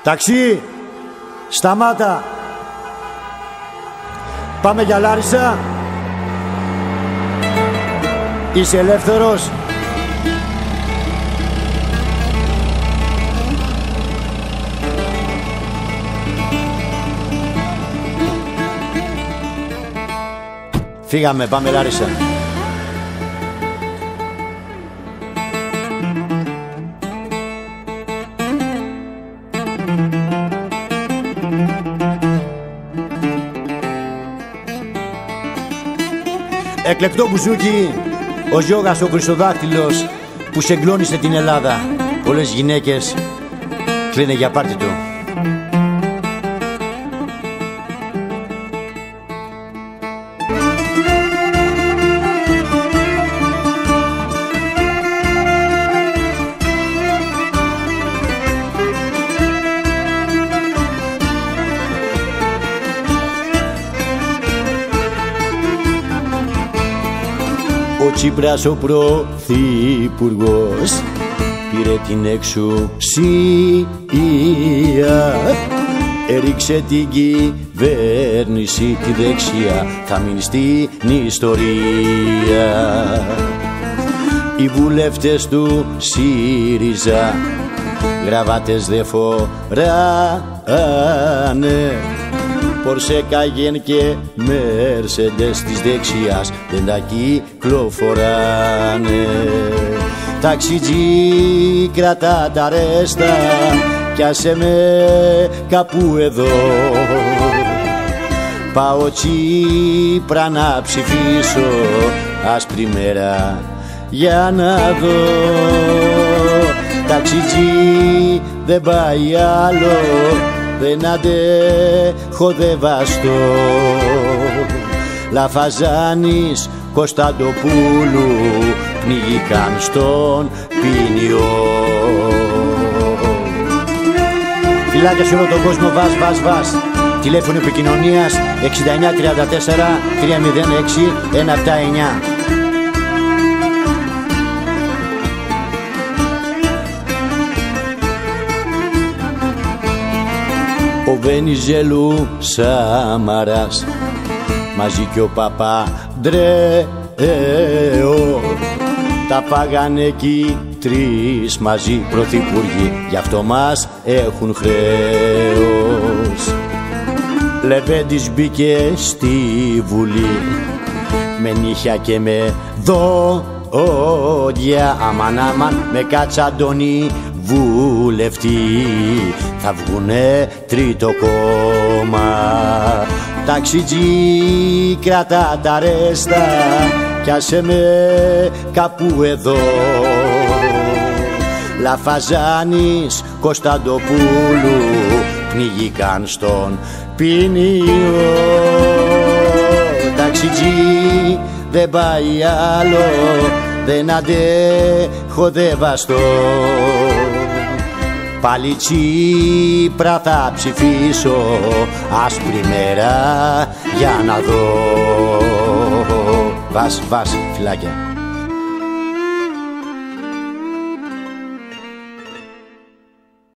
Ταξί, σταμάτα. Πάμε για Λάρισα. Είσαι ελεύθερος? Φύγαμε, πάμε Λάρισα. Εκλεκτό μπουζούκι, ο Γιώγας ο Χρυσοδάκτυλος που σεγκλώνησε την Ελλάδα. Πολλές γυναίκες κλείνε για πάρτι του. Ο Τσίπρας ο πρωθυπουργός πήρε την εξουσία, έριξε την κυβέρνηση τη δεξιά, θα μείνει στην ιστορία. Οι βουλευτές του ΣΥΡΙΖΑ γραβάτες δε φοράνε, Πορσε Καγέν και Μέρσεντες της δεξιάς δεν τα κυκλοφοράνε. Ταξιτζή κρατά τα ρέστα κι άσε με κάπου εδώ. Πάω Τσίπρα να ψηφίσω άσπρη μέρα για να δω. Ταξιτζή δεν πάει άλλο, δεν αντέχω δε βαστώ. Λαφαζάνης Κωνσταντοπούλου πνιγήκαν στον ποινιό. Φιλάκια σε όλο τον κόσμο, βας. Τηλέφωνο επικοινωνίας 6934 306 179. Ο Βενιζέλου Σαμαράς μαζί κι ο Παπαντρέο τα πάγανε εκεί τρεις μαζί πρωθυπουργοί, γι' αυτό μας έχουν χρέος. Λεβέντης μπήκε στη Βουλή με νύχια και με δόντια, αμαν με Κατσαντώνη βουλευτή θα βγουνε τρίτο κόμμα. Ταξιτζή κρατά τα ρέστα κι άσε με κάπου εδώ. Λαφαζάνης Κωνσταντοπούλου πνιγήκαν στον ποινιό. Ταξιτζή δεν πάει άλλο, δεν αντέχω δε βαστώ. Πάλι Τσίπρα θα ψηφίσω άσπρη μέρα για να δω. Βας, φιλάκια.